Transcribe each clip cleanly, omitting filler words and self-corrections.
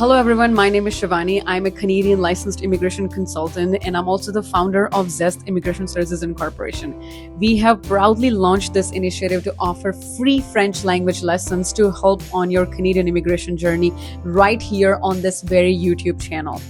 Hello everyone, my name is Shivani. I'm a Canadian licensed immigration consultant and I'm also the founder of Zest Immigration Services Incorporation. We have proudly launched this initiative to offer free French language lessons to help on your Canadian immigration journey right here on this very YouTube channel.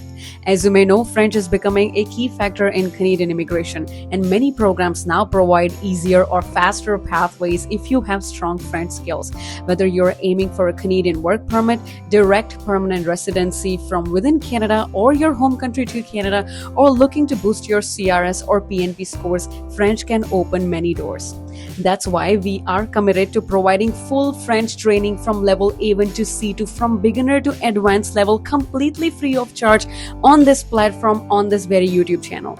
As you may know, French is becoming a key factor in Canadian immigration, and many programs now provide easier or faster pathways if you have strong French skills. Whether you're aiming for a Canadian work permit, direct permanent residency from within Canada or your home country to Canada, or looking to boost your CRS or PNP scores, French can open many doors. That's why we are committed to providing full French training from level A1 to C2, from beginner to advanced level, completely free of charge on this platform, on this very YouTube channel.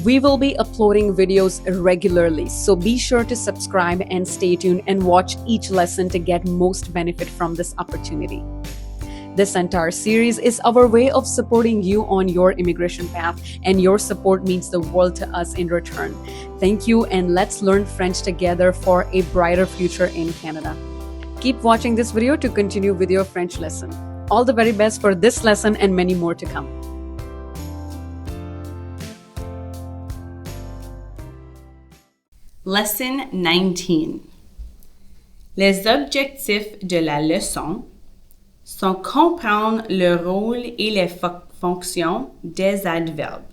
We will be uploading videos regularly, so be sure to subscribe and stay tuned and watch each lesson to get most benefit from this opportunity. This entire series is our way of supporting you on your immigration path, and your support means the world to us in return. Thank you, and let's learn French together for a brighter future in Canada. Keep watching this video to continue with your French lesson. All the very best for this lesson and many more to come. Lesson 19. Les objectifs de la leçon sont comprendre le rôle et les fonctions des adverbes.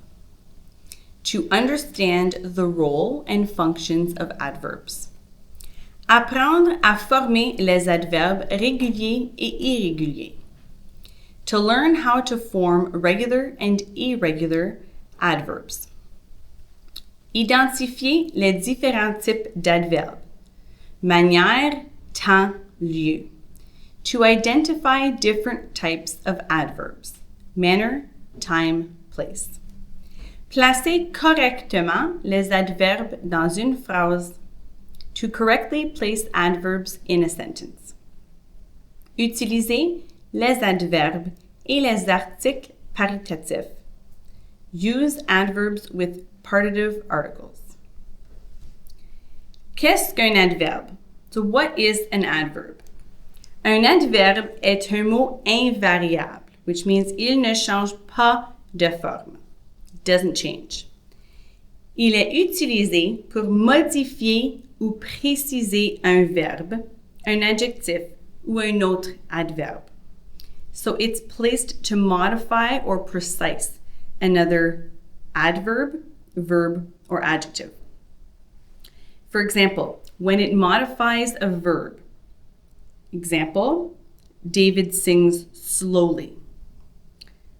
To understand the role and functions of adverbs. Apprendre à former les adverbes réguliers et irréguliers. To learn how to form regular and irregular adverbs. Identifier les différents types d'adverbes. Manière, temps, lieu. To identify different types of adverbs. Manner, time, place. Placer correctement les adverbes dans une phrase. To correctly place adverbs in a sentence. Utiliser les adverbes et les articles paritatifs. Use adverbs with partitive articles. Qu'est-ce qu'un adverbe? So what is an adverb? Un adverbe est un mot invariable, which means il ne change pas de forme. It doesn't change. Il est utilisé pour modifier ou préciser un verbe, un adjectif ou un autre adverbe. So it's placed to modify or precise another adverb, verb, or adjective. For example, when it modifies a verb. Example, David sings slowly.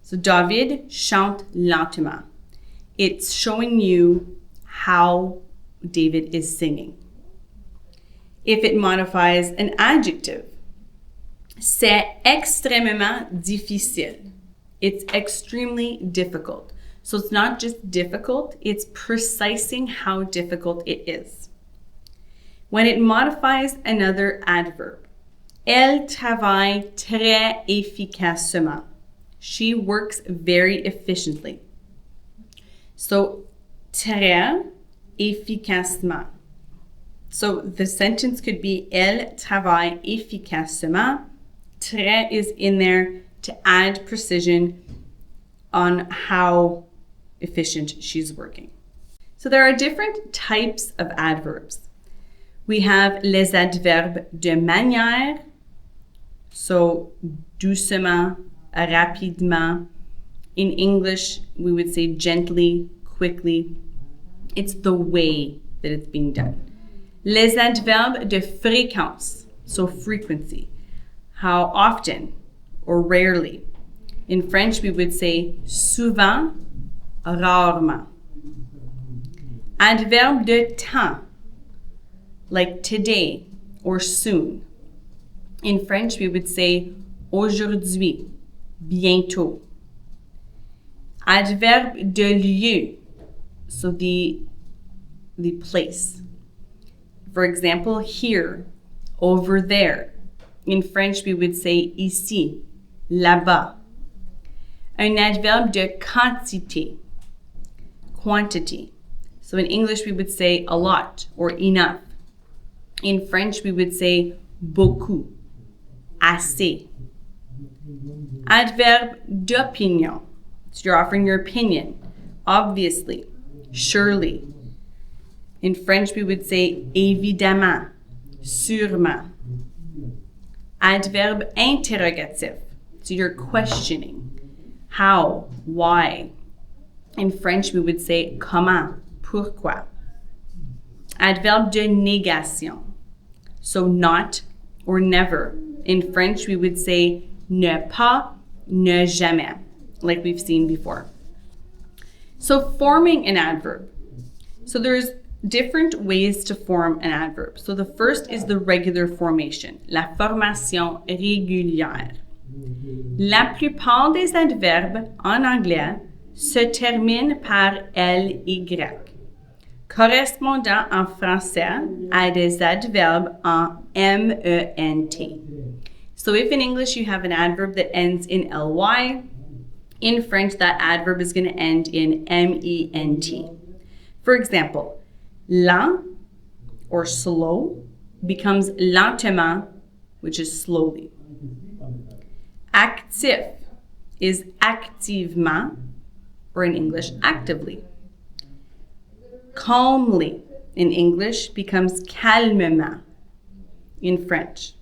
So David chante lentement. It's showing you how David is singing. If it modifies an adjective, c'est extrêmement difficile. It's extremely difficult. So it's not just difficult, it's precising how difficult it is. When it modifies another adverb, elle travaille très efficacement. She works very efficiently. So, très efficacement. So the sentence could be elle travaille efficacement. Très is in there to add precision on how efficient she's working. So there are different types of adverbs. We have les adverbes de manière, so doucement, rapidement. In English, we would say gently, quickly. It's the way that it's being done. Les adverbes de fréquence, so frequency. How often or rarely. In French, we would say souvent, rarement. Adverbe de temps, like today or soon. In French, we would say aujourd'hui, bientôt. Adverbe de lieu, so the place. For example, here, over there. In French, we would say ici, là-bas. Un adverbe de quantité, quantity. So in English, we would say a lot or enough. In French, we would say beaucoup, assez. Adverbe d'opinion. So you're offering your opinion. Obviously. Surely. In French, we would say évidemment, sûrement. Adverbe interrogatif. So you're questioning. How? Why? In French, we would say comment, pourquoi. Adverbe de négation. So not or never. In French, we would say ne pas, ne jamais, like we've seen before. So forming an adverb. So there's different ways to form an adverb. So the first is the regular formation, la formation régulière. La plupart des adverbes en anglais se terminent par ly, correspondant en français à des adverbes en ment. So if in English you have an adverb that ends in ly, in French that adverb is going to end in ment. For example, lent or slow becomes lentement, which is slowly. Actif is activement, or in English, actively. Calmly in English becomes calmement in French.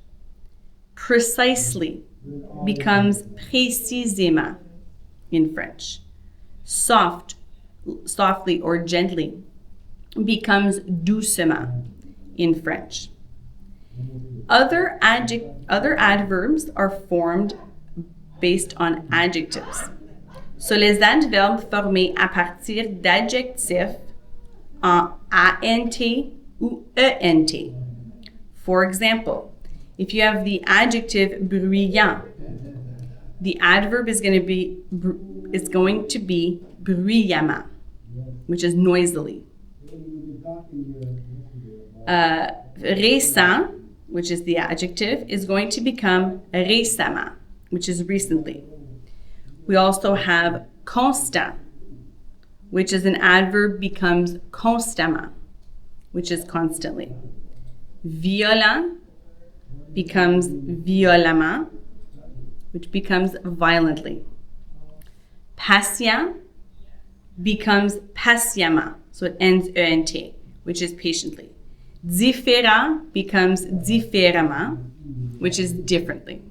Precisely becomes précisément in French. Softly or gently becomes doucement in French. Other adverbs are formed based on adjectives. So les adverbes formés à partir d'adjectifs en ant ou ent. For example, if you have the adjective bruyant, the adverb is going to be bruyamment, which is noisily. Récent, which is the adjective, is going to become récemment, which is recently. We also have constant, which is an adverb becomes constamment, which is constantly. Violent becomes violemment, which becomes violently. Patient becomes patiemment, so it ends ent, which is patiently. Différent becomes différemment, which is differently.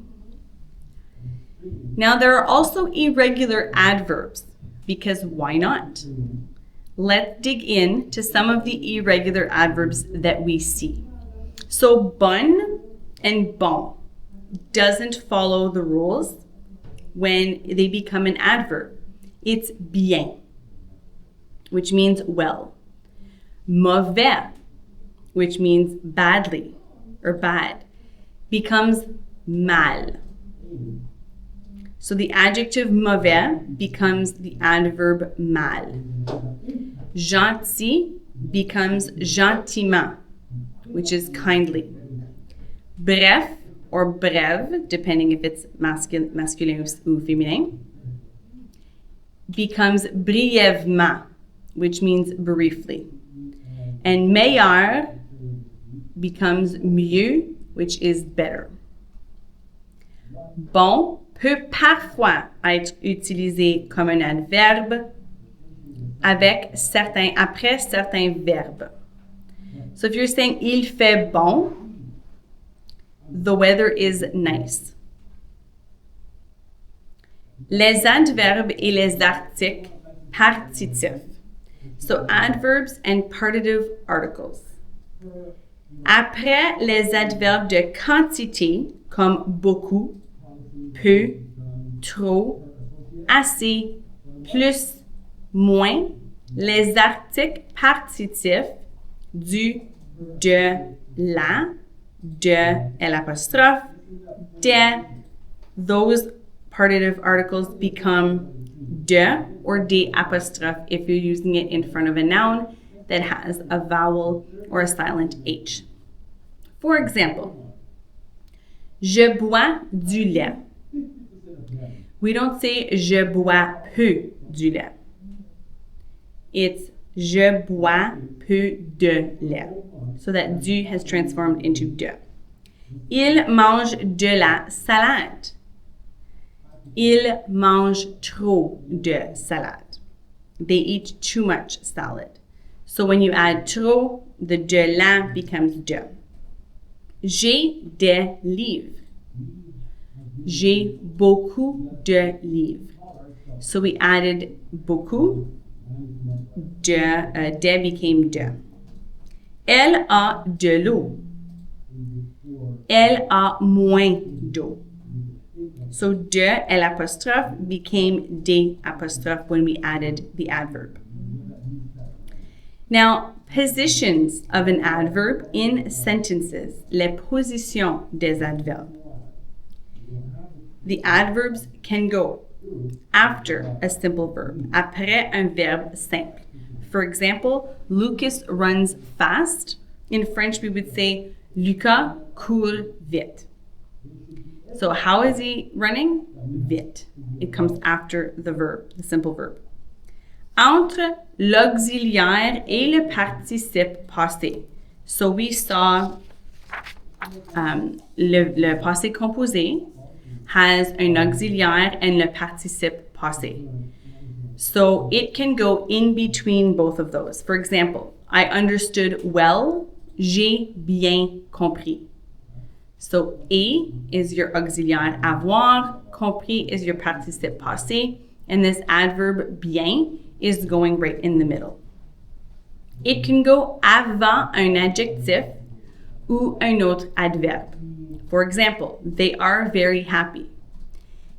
Now there are also irregular adverbs, because why not? Let's dig in to some of the irregular adverbs that we see. So bonne and bon doesn't follow the rules when they become an adverb. It's bien, which means well. Mauvais, which means badly or bad, becomes mal. So the adjective mauvais becomes the adverb mal. Gentil becomes gentiment, which is kindly. Bref or brève, depending if it's masculine ou féminin, becomes brièvement, which means briefly. And meilleur becomes mieux, which is better. Bon peut parfois être utilisé comme un adverbe après certains verbes. So if you're saying il fait bon, the weather is nice. Les adverbes et les articles partitifs. So adverbs and partitive articles. Après les adverbes de quantité, comme beaucoup, peu, trop, assez, plus, moins, les articles partitifs du, de, la, de, l'apostrophe, de, those partitive articles become de or de apostrophe if you're using it in front of a noun that has a vowel or a silent H. For example, je bois du lait. We don't say je bois peu du lait. It's je bois peu de lait. So that du has transformed into de. Il mange de la salade. Ils mangent trop de salade. They eat too much salad. So when you add trop, the de la becomes de. J'ai des livres. J'ai beaucoup de livres. So we added beaucoup. De became de. Elle a de l'eau. Elle a moins d'eau. So de l'apostrophe became des apostrophe when we added the adverb. Now, positions of an adverb in sentences. Les positions des adverbes. The adverbs can go after a simple verb, après un verbe simple. For example, Lucas runs fast. In French, we would say Lucas court vite. So how is he running? Vite. It comes after the verb, the simple verb. Entre l'auxiliaire et le participe passé. So we saw le passé composé has un auxiliaire and le participe passé. So it can go in between both of those. For example, I understood well, j'ai bien compris. So et is your auxiliaire avoir, compris is your participe passé, and this adverb bien is going right in the middle. It can go avant un adjectif ou un autre adverbe. For example, they are very happy.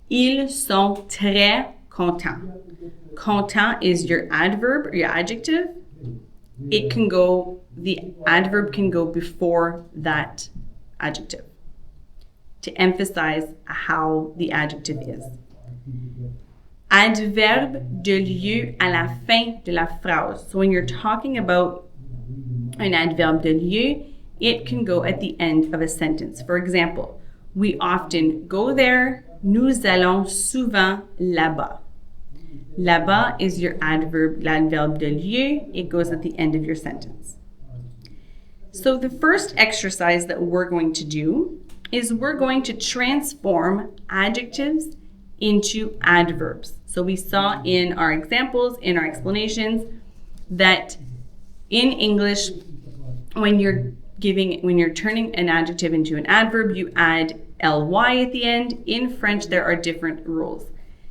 Ils sont très contents. Content is your adverb or your adjective. It can go, the adverb can go before that adjective to emphasize how the adjective is. Adverbe de lieu à la fin de la phrase. So when you're talking about an adverbe de lieu, it can go at the end of a sentence. For example, we often go there. Nous allons souvent là-bas. Là-bas is your adverb, l'adverbe de lieu. It goes at the end of your sentence. So the first exercise that we're going to do is we're going to transform adjectives into adverbs. So we saw in our examples, in our explanations, that in English, when you're turning an adjective into an adverb, you add ly at the end. In French, there are different rules.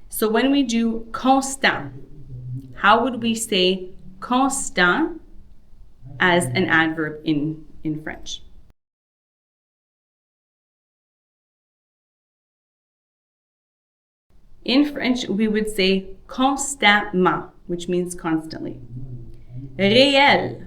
So when we do constant, how would we say constant as an adverb in French? In French, we would say constamment, which means constantly. Réel.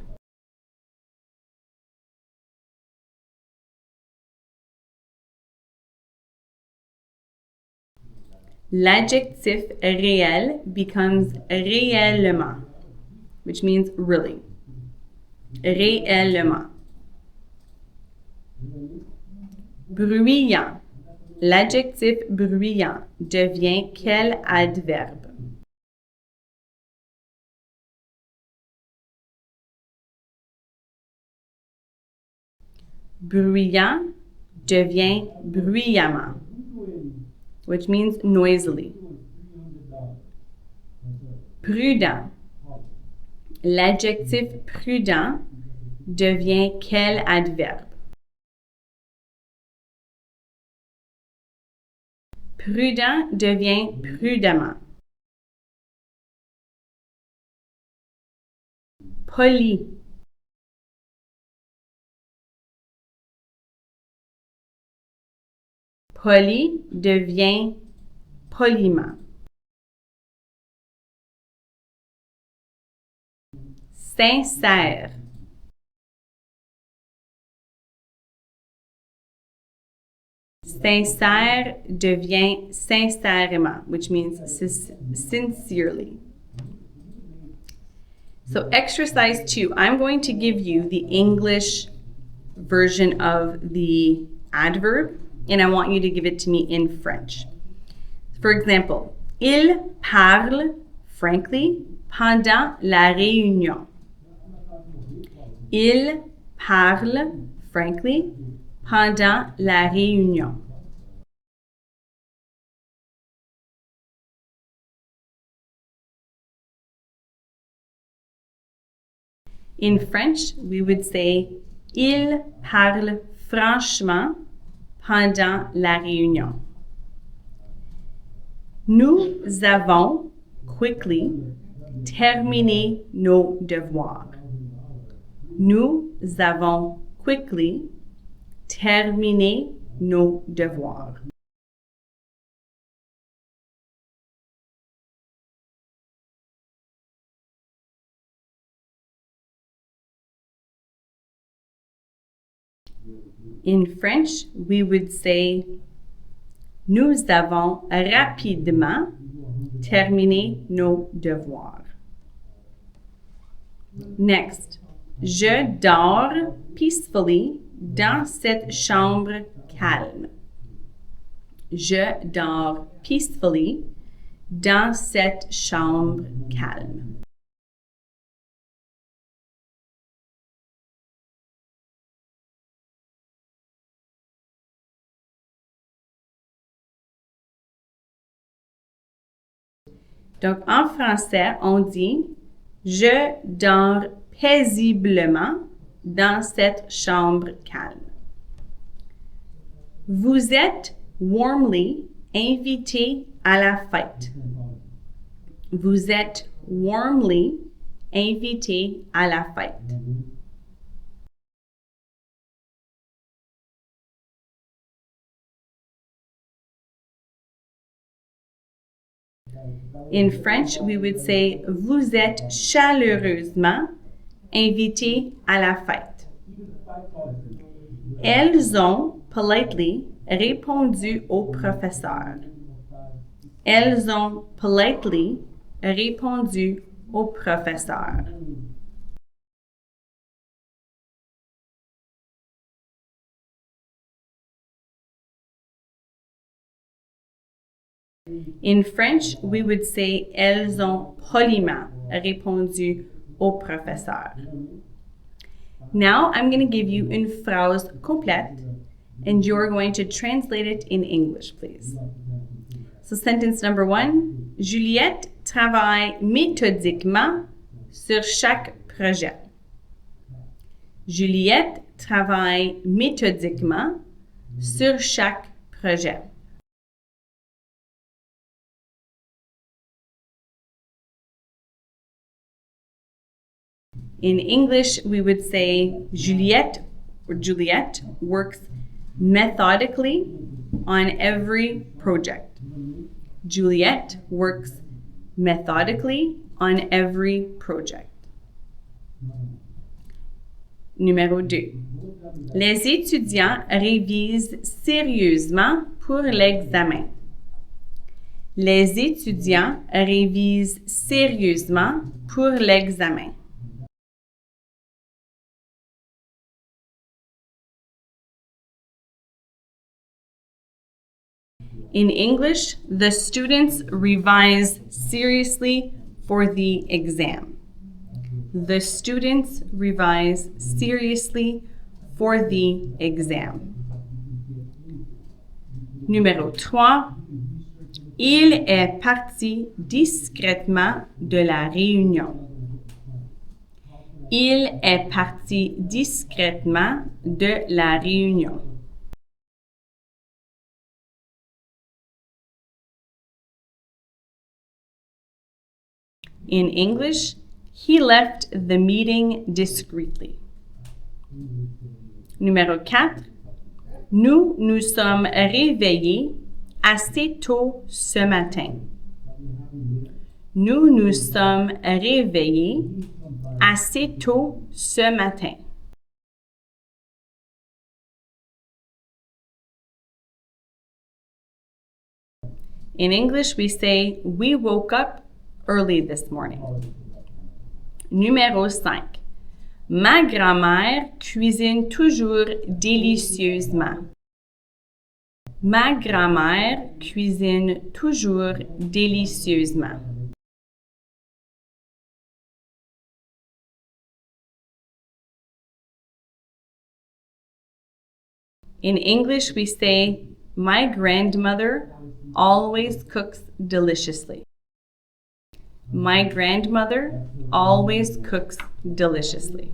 L'adjectif réel becomes réellement, which means really. Réellement. Bruyant. L'adjectif bruyant devient quel adverbe? Bruyant devient bruyamment, which means noisily. Prudent. L'adjectif prudent devient quel adverbe? Prudent devient prudemment. Poli. Poli devient poliment. Sincère. Sincère devient sincèrement, which means sincerely. So exercise 2, I'm going to give you the English version of the adverb, and I want you to give it to me in French. For example, il parle frankly pendant la réunion. Il parle frankly pendant la réunion. In French, we would say il parle franchement pendant la réunion. Nous avons quickly terminé nos devoirs. Nous avons quickly terminé nos devoirs. In French, we would say nous avons rapidement terminé nos devoirs. Next, je dors peacefully dans cette chambre calme. Je dors peacefully dans cette chambre calme. Donc, en français, on dit « Je dors paisiblement dans cette chambre calme ». Vous êtes warmly invité à la fête. Vous êtes warmly invité à la fête. In French, we would say vous êtes chaleureusement invité à la fête. Elles ont politely répondu au professeur. Elles ont politely répondu au professeur. In French, we would say elles ont poliment répondu au professeur. Now I'm going to give you une phrase complète and you're going to translate it in English, please. So sentence number 1, Juliette travaille méthodiquement sur chaque projet. Juliette travaille méthodiquement sur chaque projet. In English, we would say Juliette works methodically on every project. Juliette works methodically on every project. Numéro 2. Les étudiants révisent sérieusement pour l'examen. Les étudiants révisent sérieusement pour l'examen. In English, the students revise seriously for the exam. The students revise seriously for the exam. Numéro 3. Il est parti discrètement de la réunion. Il est parti discrètement de la réunion. In English, he left the meeting discreetly. Numéro 4. Nous nous sommes réveillés assez tôt ce matin. Nous nous sommes réveillés assez tôt ce matin. In English, we say, we woke up early this morning. Numéro 5. Ma grand-mère cuisine toujours délicieusement. Ma grand-mère cuisine toujours délicieusement. In English, we say, my grandmother always cooks deliciously. My grandmother always cooks deliciously.